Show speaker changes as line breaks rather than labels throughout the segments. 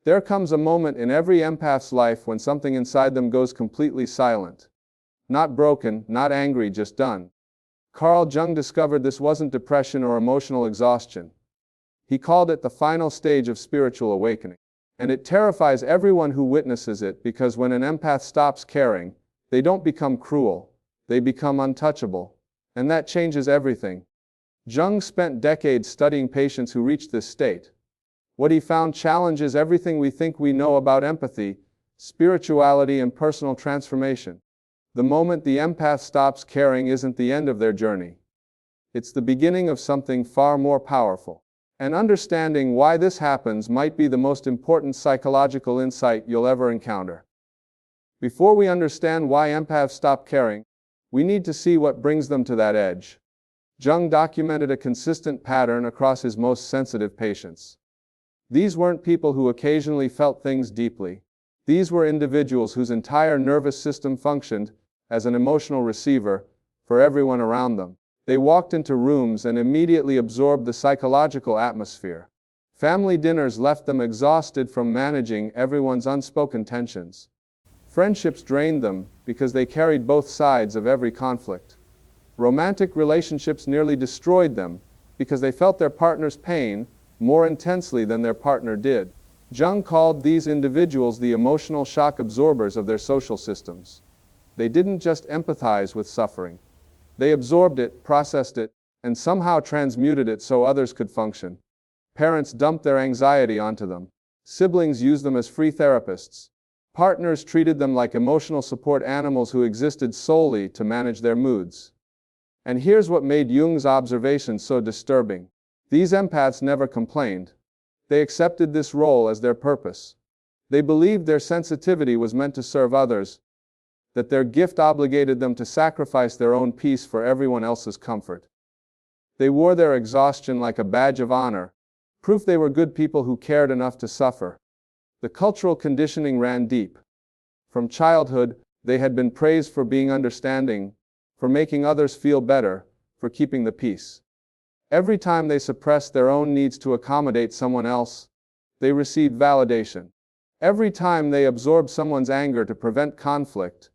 There comes a moment in every empath's life when something inside them goes completely silent. Not broken, not angry, just done. Carl Jung discovered this wasn't depression or emotional exhaustion. He called it the final stage of spiritual awakening. And it terrifies everyone who witnesses it, because when an empath stops caring, they don't become cruel, they become untouchable. And that changes everything. Jung spent decades studying patients who reached this state. What he found challenges everything we think we know about empathy, spirituality, and personal transformation. The moment the empath stops caring isn't the end of their journey. It's the beginning of something far more powerful. And understanding why this happens might be the most important psychological insight you'll ever encounter. Before we understand why empaths stop caring, we need to see what brings them to that edge. Jung documented a consistent pattern across his most sensitive patients. These weren't people who occasionally felt things deeply. These were individuals whose entire nervous system functioned as an emotional receiver for everyone around them. They walked into rooms and immediately absorbed the psychological atmosphere. Family dinners left them exhausted from managing everyone's unspoken tensions. Friendships drained them because they carried both sides of every conflict. Romantic relationships nearly destroyed them because they felt their partner's pain more intensely than their partner did. Jung called these individuals the emotional shock absorbers of their social systems. They didn't just empathize with suffering. They absorbed it, processed it, and somehow transmuted it so others could function. Parents dumped their anxiety onto them. Siblings used them as free therapists. Partners treated them like emotional support animals who existed solely to manage their moods. And here's what made Jung's observations so disturbing. These empaths never complained. They accepted this role as their purpose. They believed their sensitivity was meant to serve others, that their gift obligated them to sacrifice their own peace for everyone else's comfort. They wore their exhaustion like a badge of honor, proof they were good people who cared enough to suffer. The cultural conditioning ran deep. From childhood, they had been praised for being understanding, for making others feel better, for keeping the peace. Every time they suppressed their own needs to accommodate someone else, they received validation. Every time they absorbed someone's anger to prevent conflict,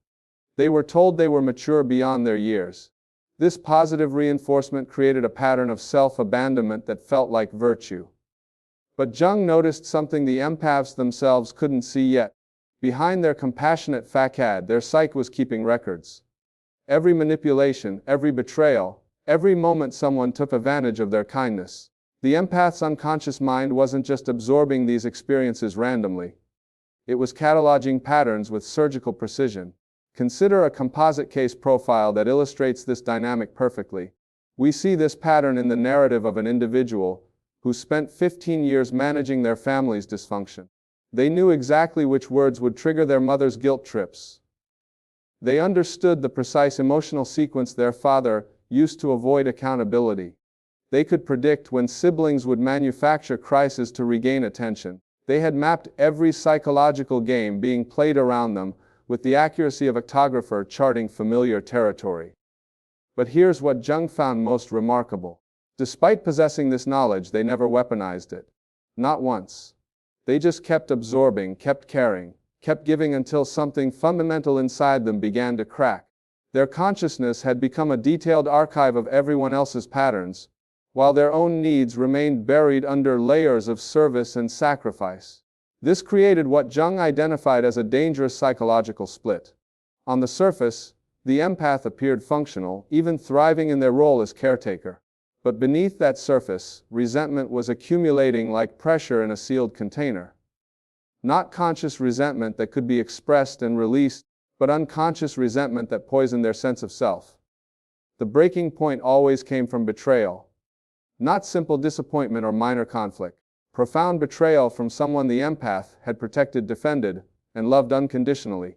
they were told they were mature beyond their years. This positive reinforcement created a pattern of self-abandonment that felt like virtue. But Jung noticed something the empaths themselves couldn't see yet. Behind their compassionate facade, their psyche was keeping records. Every manipulation, every betrayal, every moment someone took advantage of their kindness. The empath's unconscious mind wasn't just absorbing these experiences randomly. It was cataloging patterns with surgical precision. Consider a composite case profile that illustrates this dynamic perfectly. We see this pattern in the narrative of an individual who spent 15 years managing their family's dysfunction. They knew exactly which words would trigger their mother's guilt trips. They understood the precise emotional sequence their father used to avoid accountability. They could predict when siblings would manufacture crises to regain attention. They had mapped every psychological game being played around them with the accuracy of a cartographer charting familiar territory. But here's what Jung found most remarkable. Despite possessing this knowledge, they never weaponized it. Not once. They just kept absorbing, kept caring, kept giving until something fundamental inside them began to crack. Their consciousness had become a detailed archive of everyone else's patterns, while their own needs remained buried under layers of service and sacrifice. This created what Jung identified as a dangerous psychological split. On the surface, the empath appeared functional, even thriving in their role as caretaker. But beneath that surface, resentment was accumulating like pressure in a sealed container. Not conscious resentment that could be expressed and released, but unconscious resentment that poisoned their sense of self. The breaking point always came from betrayal. Not simple disappointment or minor conflict. Profound betrayal from someone the empath had protected, defended, and loved unconditionally.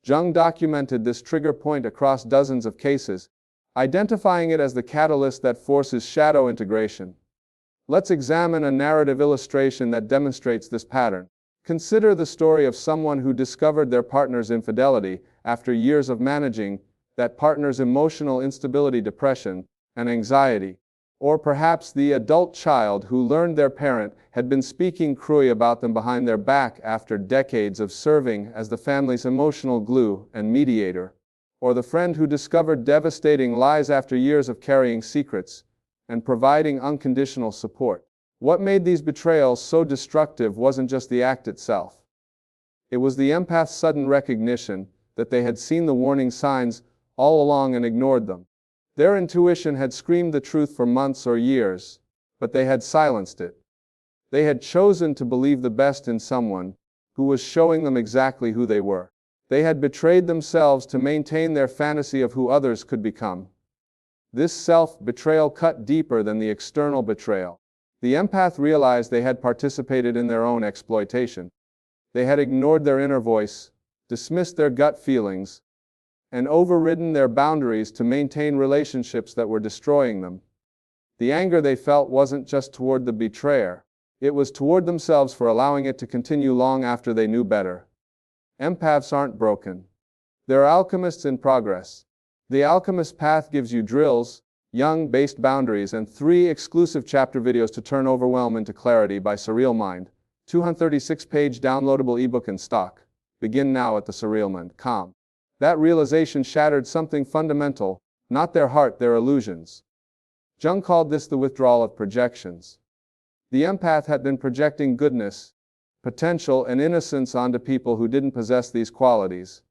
Jung documented this trigger point across dozens of cases, identifying it as the catalyst that forces shadow integration. Let's examine a narrative illustration that demonstrates this pattern. Consider the story of someone who discovered their partner's infidelity after years of managing that partner's emotional instability, depression, and anxiety. Or perhaps the adult child who learned their parent had been speaking cruelly about them behind their back after decades of serving as the family's emotional glue and mediator. Or the friend who discovered devastating lies after years of carrying secrets and providing unconditional support. What made these betrayals so destructive wasn't just the act itself. It was the empath's sudden recognition that they had seen the warning signs all along and ignored them. Their intuition had screamed the truth for months or years, but they had silenced it. They had chosen to believe the best in someone who was showing them exactly who they were. They had betrayed themselves to maintain their fantasy of who others could become. This self-betrayal cut deeper than the external betrayal. The empath realized they had participated in their own exploitation. They had ignored their inner voice, dismissed their gut feelings, and overridden their boundaries to maintain relationships that were destroying them. The anger they felt wasn't just toward the betrayer. It was toward themselves for allowing it to continue long after they knew better. Empaths aren't broken. They're alchemists in progress. The Alchemist Path gives you drills, Jung-based boundaries, and 3 exclusive chapter videos to turn overwhelm into clarity by Surreal Mind. 236-page downloadable ebook in stock. Begin now at thesurrealmind.com. That realization shattered something fundamental, not their heart, their illusions. Jung called this the withdrawal of projections. The empath had been projecting goodness, potential, and innocence onto people who didn't possess these qualities.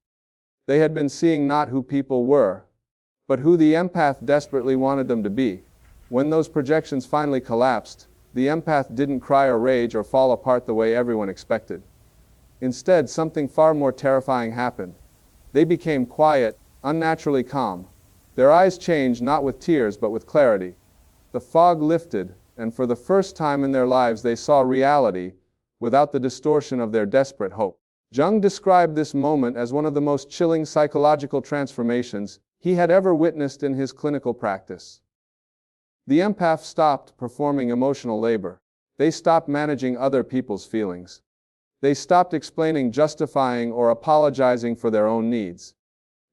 They had been seeing not who people were, but who the empath desperately wanted them to be. When those projections finally collapsed, the empath didn't cry or rage or fall apart the way everyone expected. Instead, something far more terrifying happened. They became quiet, unnaturally calm. Their eyes changed not with tears but with clarity. The fog lifted, and for the first time in their lives they saw reality without the distortion of their desperate hope. Jung described this moment as one of the most chilling psychological transformations he had ever witnessed in his clinical practice. The empath stopped performing emotional labor. They stopped managing other people's feelings. They stopped explaining, justifying, or apologizing for their own needs.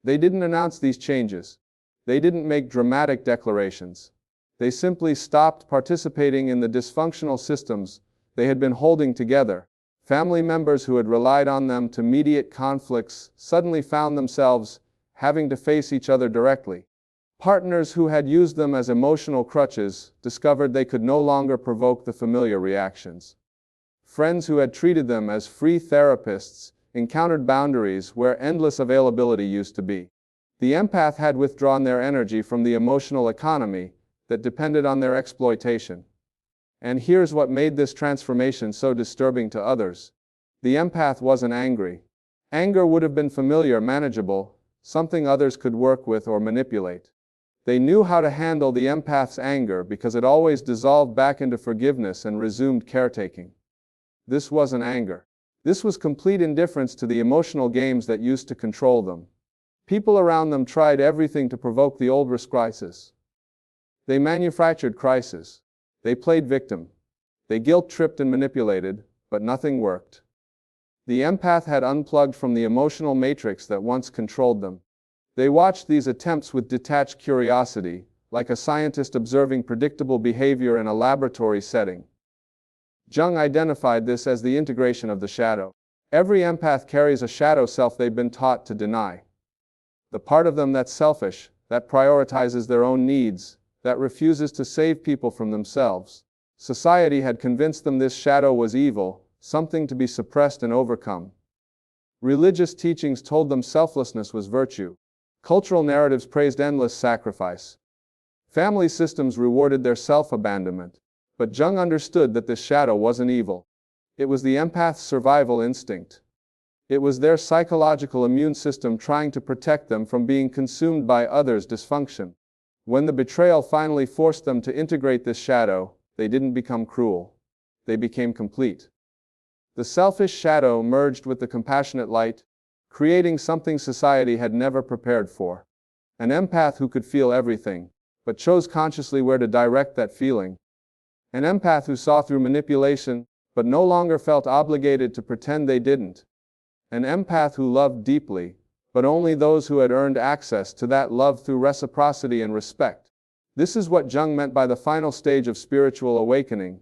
They didn't announce these changes. They didn't make dramatic declarations. They simply stopped participating in the dysfunctional systems they had been holding together. Family members who had relied on them to mediate conflicts suddenly found themselves having to face each other directly. Partners who had used them as emotional crutches discovered they could no longer provoke the familiar reactions. Friends who had treated them as free therapists encountered boundaries where endless availability used to be. The empath had withdrawn their energy from the emotional economy that depended on their exploitation. And here's what made this transformation so disturbing to others. The empath wasn't angry. Anger would have been familiar, manageable, something others could work with or manipulate. They knew how to handle the empath's anger because it always dissolved back into forgiveness and resumed caretaking. This wasn't anger. This was complete indifference to the emotional games that used to control them. People around them tried everything to provoke the old crisis. They manufactured crisis. They played victim. They guilt-tripped and manipulated, but nothing worked. The empath had unplugged from the emotional matrix that once controlled them. They watched these attempts with detached curiosity, like a scientist observing predictable behavior in a laboratory setting. Jung identified this as the integration of the shadow. Every empath carries a shadow self they've been taught to deny. The part of them that's selfish, that prioritizes their own needs, that refuses to save people from themselves. Society had convinced them this shadow was evil, something to be suppressed and overcome. Religious teachings told them selflessness was virtue. Cultural narratives praised endless sacrifice. Family systems rewarded their self-abandonment. But Jung understood that this shadow wasn't evil. It was the empath's survival instinct. It was their psychological immune system trying to protect them from being consumed by others' dysfunction. When the betrayal finally forced them to integrate this shadow, they didn't become cruel. They became complete. The selfish shadow merged with the compassionate light, creating something society had never prepared for. An empath who could feel everything, but chose consciously where to direct that feeling. An empath who saw through manipulation, but no longer felt obligated to pretend they didn't. An empath who loved deeply, but only those who had earned access to that love through reciprocity and respect. This is what Jung meant by the final stage of spiritual awakening,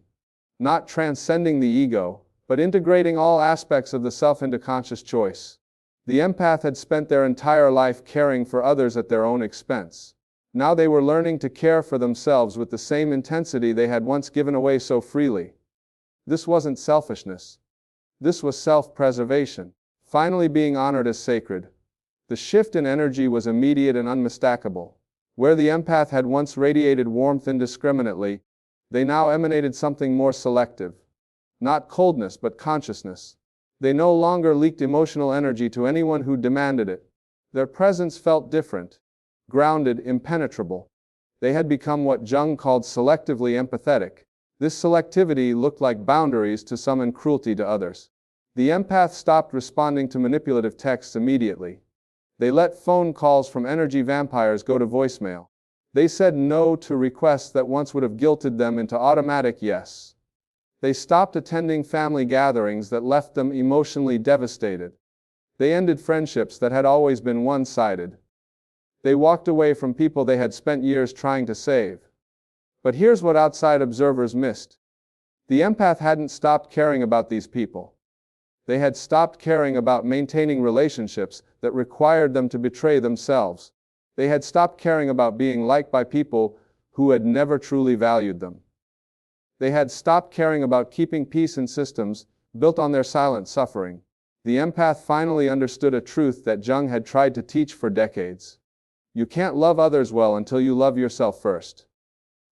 not transcending the ego, but integrating all aspects of the self into conscious choice. The empath had spent their entire life caring for others at their own expense. Now they were learning to care for themselves with the same intensity they had once given away so freely. This wasn't selfishness. This was self-preservation, finally being honored as sacred. The shift in energy was immediate and unmistakable. Where the empath had once radiated warmth indiscriminately, they now emanated something more selective. Not coldness, but consciousness. They no longer leaked emotional energy to anyone who demanded it. Their presence felt different, grounded, impenetrable. They had become what Jung called selectively empathetic. This selectivity looked like boundaries to some and cruelty to others. The empath stopped responding to manipulative texts immediately. They let phone calls from energy vampires go to voicemail. They said no to requests that once would have guilted them into automatic yes. They stopped attending family gatherings that left them emotionally devastated. They ended friendships that had always been one-sided. They walked away from people they had spent years trying to save. But here's what outside observers missed. The empath hadn't stopped caring about these people. They had stopped caring about maintaining relationships that required them to betray themselves. They had stopped caring about being liked by people who had never truly valued them. They had stopped caring about keeping peace in systems built on their silent suffering. The empath finally understood a truth that Jung had tried to teach for decades. You can't love others well until you love yourself first.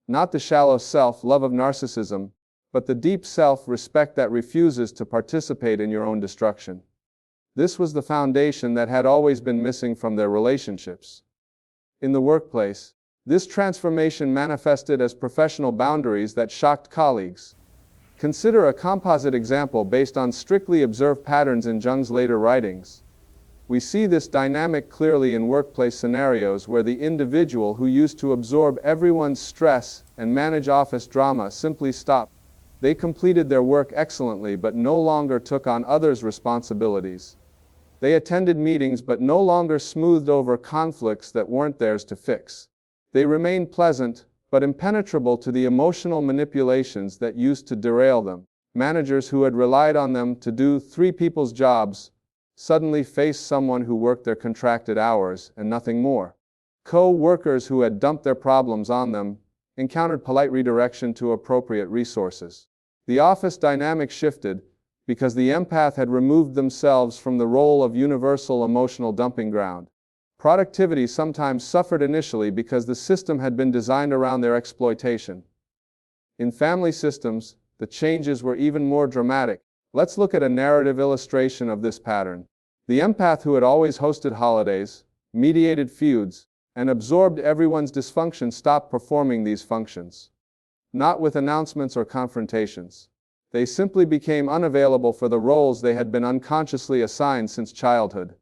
Not the shallow self-love of narcissism, but the deep self-respect that refuses to participate in your own destruction. This was the foundation that had always been missing from their relationships. In the workplace, this transformation manifested as professional boundaries that shocked colleagues. Consider a composite example based on strictly observed patterns in Jung's later writings. We see this dynamic clearly in workplace scenarios where the individual who used to absorb everyone's stress and manage office drama simply stopped. They completed their work excellently but no longer took on others' responsibilities. They attended meetings but no longer smoothed over conflicts that weren't theirs to fix. They remained pleasant but impenetrable to the emotional manipulations that used to derail them. Managers who had relied on them to do three people's jobs suddenly faced someone who worked their contracted hours and nothing more. Co-workers who had dumped their problems on them encountered polite redirection to appropriate resources. The office dynamic shifted because the empath had removed themselves from the role of universal emotional dumping ground. Productivity sometimes suffered initially because the system had been designed around their exploitation. In family systems, the changes were even more dramatic. Let's look at a narrative illustration of this pattern. The empath who had always hosted holidays, mediated feuds, and absorbed everyone's dysfunction stopped performing these functions. Not with announcements or confrontations. They simply became unavailable for the roles they had been unconsciously assigned since childhood.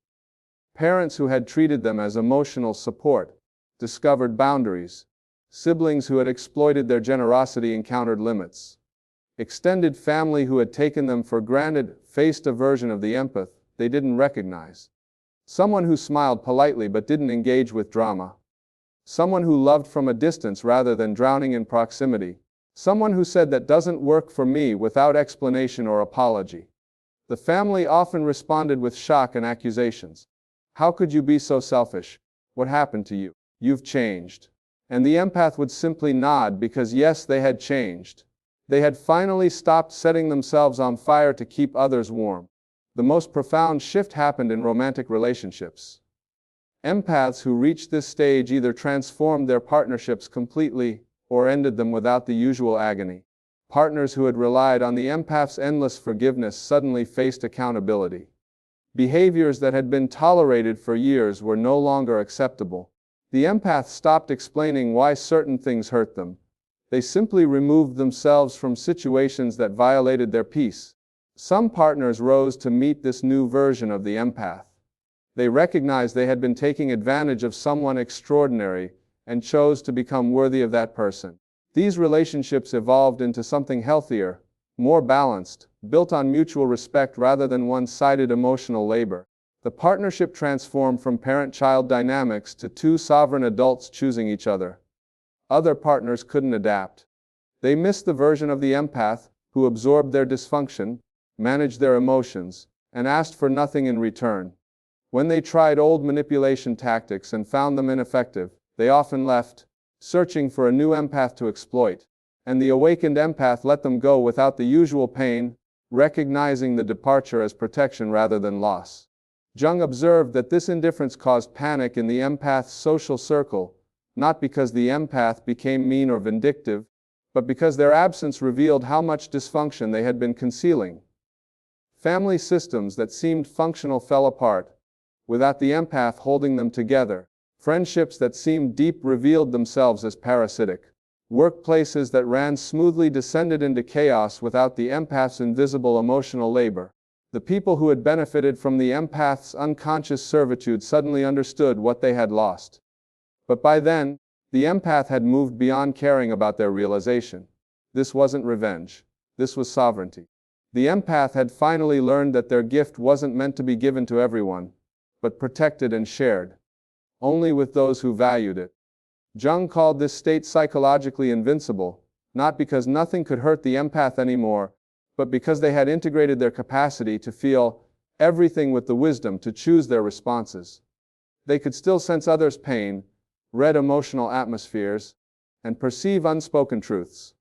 Parents who had treated them as emotional support discovered boundaries. Siblings who had exploited their generosity encountered limits. Extended family who had taken them for granted faced a version of the empath they didn't recognize. Someone who smiled politely but didn't engage with drama. Someone who loved from a distance rather than drowning in proximity. Someone who said that doesn't work for me without explanation or apology. The family often responded with shock and accusations. How could you be so selfish? What happened to you? You've changed. And the empath would simply nod because yes, they had changed. They had finally stopped setting themselves on fire to keep others warm. The most profound shift happened in romantic relationships. Empaths who reached this stage either transformed their partnerships completely or ended them without the usual agony. Partners who had relied on the empath's endless forgiveness suddenly faced accountability. Behaviors that had been tolerated for years were no longer acceptable. The empath stopped explaining why certain things hurt them. They simply removed themselves from situations that violated their peace. Some partners rose to meet this new version of the empath. They recognized they had been taking advantage of someone extraordinary and chose to become worthy of that person. These relationships evolved into something healthier, more balanced, built on mutual respect rather than one-sided emotional labor. The partnership transformed from parent-child dynamics to two sovereign adults choosing each other. Other partners couldn't adapt. They missed the version of the empath who absorbed their dysfunction, managed their emotions, and asked for nothing in return. When they tried old manipulation tactics and found them ineffective, they often left, searching for a new empath to exploit. And the awakened empath let them go without the usual pain, recognizing the departure as protection rather than loss. Jung observed that this indifference caused panic in the empath's social circle, not because the empath became mean or vindictive, but because their absence revealed how much dysfunction they had been concealing. Family systems that seemed functional fell apart, without the empath holding them together. Friendships that seemed deep revealed themselves as parasitic. Workplaces that ran smoothly descended into chaos without the empath's invisible emotional labor. The people who had benefited from the empath's unconscious servitude suddenly understood what they had lost. But by then, the empath had moved beyond caring about their realization. This wasn't revenge. This was sovereignty. The empath had finally learned that their gift wasn't meant to be given to everyone, but protected and shared, only with those who valued it. Jung called this state psychologically invincible, not because nothing could hurt the empath anymore, but because they had integrated their capacity to feel everything with the wisdom to choose their responses. They could still sense others' pain, read emotional atmospheres, and perceive unspoken truths.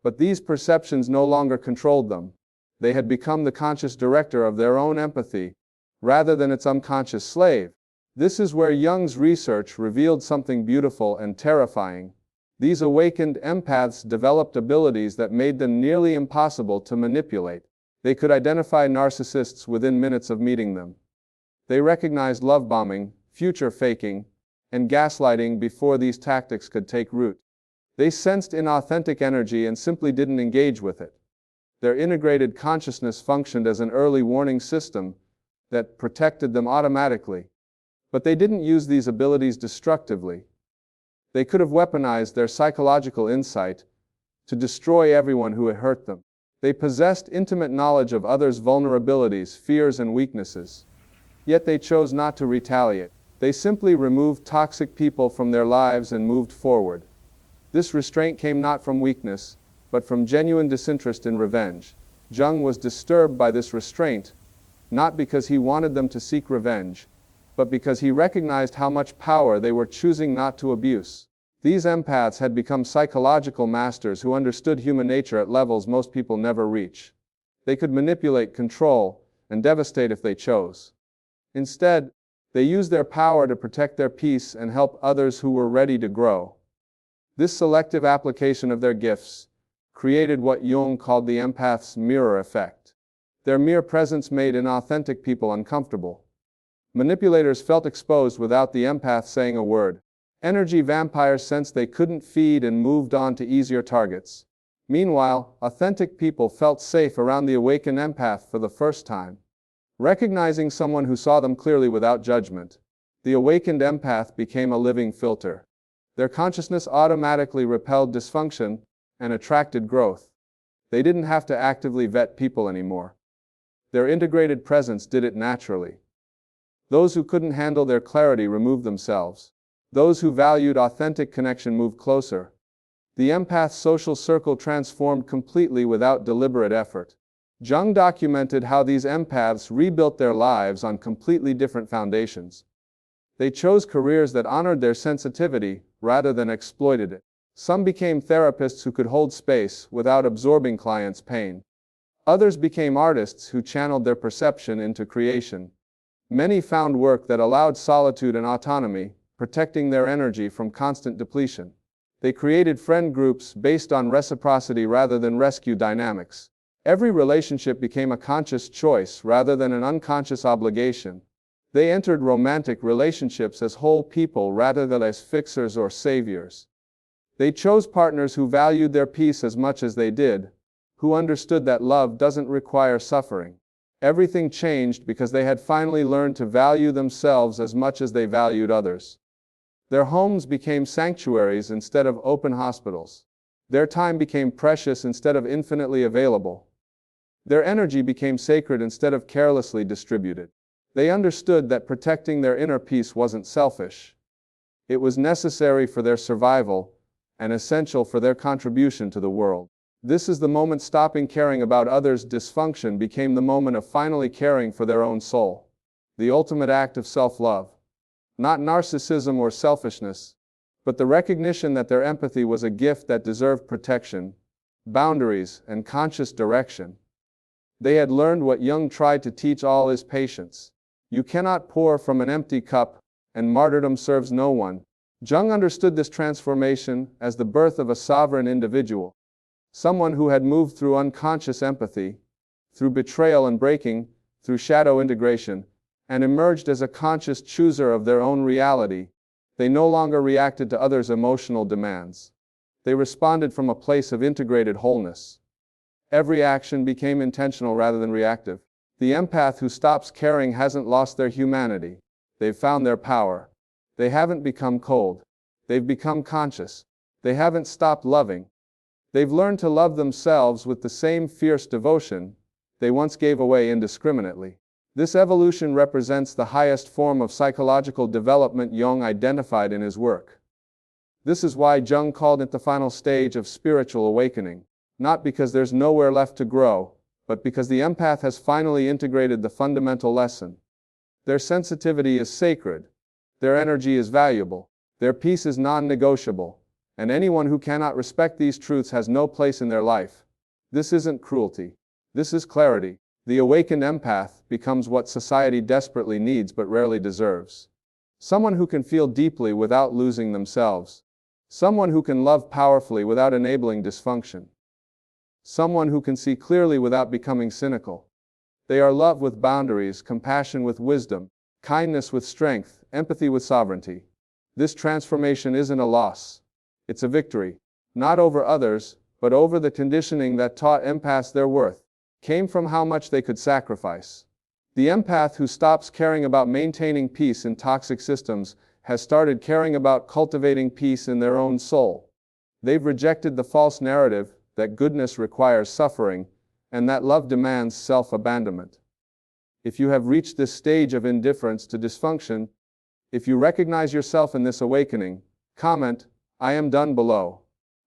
But these perceptions no longer controlled them. They had become the conscious director of their own empathy, rather than its unconscious slave. This is where Jung's research revealed something beautiful and terrifying. These awakened empaths developed abilities that made them nearly impossible to manipulate. They could identify narcissists within minutes of meeting them. They recognized love bombing, future faking, and gaslighting before these tactics could take root. They sensed inauthentic energy and simply didn't engage with it. Their integrated consciousness functioned as an early warning system that protected them automatically. But they didn't use these abilities destructively. They could have weaponized their psychological insight to destroy everyone who had hurt them. They possessed intimate knowledge of others' vulnerabilities, fears, and weaknesses. Yet they chose not to retaliate. They simply removed toxic people from their lives and moved forward. This restraint came not from weakness, but from genuine disinterest in revenge. Jung was disturbed by this restraint, not because he wanted them to seek revenge, but because he recognized how much power they were choosing not to abuse. These empaths had become psychological masters who understood human nature at levels most people never reach. They could manipulate, control, and devastate if they chose. Instead, they used their power to protect their peace and help others who were ready to grow. This selective application of their gifts created what Jung called the empath's mirror effect. Their mere presence made inauthentic people uncomfortable. Manipulators felt exposed without the empath saying a word. Energy vampires sensed they couldn't feed and moved on to easier targets. Meanwhile, authentic people felt safe around the awakened empath for the first time. Recognizing someone who saw them clearly without judgment, the awakened empath became a living filter. Their consciousness automatically repelled dysfunction and attracted growth. They didn't have to actively vet people anymore. Their integrated presence did it naturally. Those who couldn't handle their clarity removed themselves. Those who valued authentic connection moved closer. The empath's social circle transformed completely without deliberate effort. Jung documented how these empaths rebuilt their lives on completely different foundations. They chose careers that honored their sensitivity rather than exploited it. Some became therapists who could hold space without absorbing clients' pain. Others became artists who channeled their perception into creation. Many found work that allowed solitude and autonomy, protecting their energy from constant depletion. They created friend groups based on reciprocity rather than rescue dynamics. Every relationship became a conscious choice rather than an unconscious obligation. They entered romantic relationships as whole people rather than as fixers or saviors. They chose partners who valued their peace as much as they did, who understood that love doesn't require suffering. Everything changed because they had finally learned to value themselves as much as they valued others. Their homes became sanctuaries instead of open hospitals. Their time became precious instead of infinitely available. Their energy became sacred instead of carelessly distributed. They understood that protecting their inner peace wasn't selfish. It was necessary for their survival, and essential for their contribution to the world. This is the moment stopping caring about others' dysfunction became the moment of finally caring for their own soul. The ultimate act of self-love. Not narcissism or selfishness, but the recognition that their empathy was a gift that deserved protection, boundaries, and conscious direction. They had learned what Jung tried to teach all is patience. You cannot pour from an empty cup, and martyrdom serves no one. Jung understood this transformation as the birth of a sovereign individual. Someone who had moved through unconscious empathy, through betrayal and breaking, through shadow integration, and emerged as a conscious chooser of their own reality. They no longer reacted to others' emotional demands. They responded from a place of integrated wholeness. Every action became intentional rather than reactive. The empath who stops caring hasn't lost their humanity. They've found their power. They haven't become cold. They've become conscious. They haven't stopped loving. They've learned to love themselves with the same fierce devotion they once gave away indiscriminately. This evolution represents the highest form of psychological development Jung identified in his work. This is why Jung called it the final stage of spiritual awakening, not because there's nowhere left to grow, but because the empath has finally integrated the fundamental lesson. Their sensitivity is sacred, their energy is valuable, their peace is non-negotiable, and anyone who cannot respect these truths has no place in their life. This isn't cruelty. This is clarity. The awakened empath becomes what society desperately needs but rarely deserves. Someone who can feel deeply without losing themselves. Someone who can love powerfully without enabling dysfunction. Someone who can see clearly without becoming cynical. They are love with boundaries, compassion with wisdom, kindness with strength, empathy with sovereignty. This transformation isn't a loss. It's a victory. Not over others, but over the conditioning that taught empaths their worth. Came from how much they could sacrifice. The empath who stops caring about maintaining peace in toxic systems has started caring about cultivating peace in their own soul. They've rejected the false narrative that goodness requires suffering and that love demands self-abandonment. If you have reached this stage of indifference to dysfunction, if you recognize yourself in this awakening, comment, "I am done" below.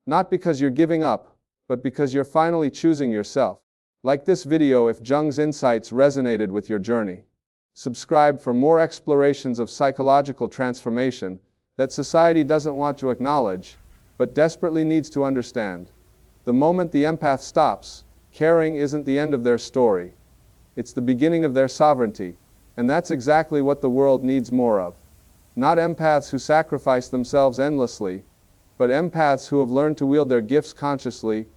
Not because you're giving up, but because you're finally choosing yourself. Like this video if Jung's insights resonated with your journey. Subscribe for more explorations of psychological transformation that society doesn't want to acknowledge, but desperately needs to understand. The moment the empath stops, caring isn't the end of their story. It's the beginning of their sovereignty, and that's exactly what the world needs more of. Not empaths who sacrifice themselves endlessly, but empaths who have learned to wield their gifts consciously,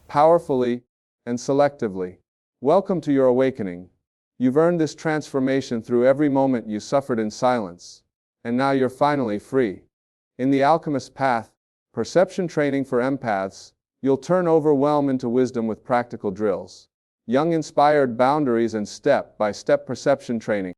powerfully, and selectively. Welcome to your awakening. You've earned this transformation through every moment you suffered in silence, and now you're finally free. In the alchemist path, perception training for empaths, you'll turn overwhelm into wisdom with practical drills. Jung inspired boundaries and step-by-step perception training.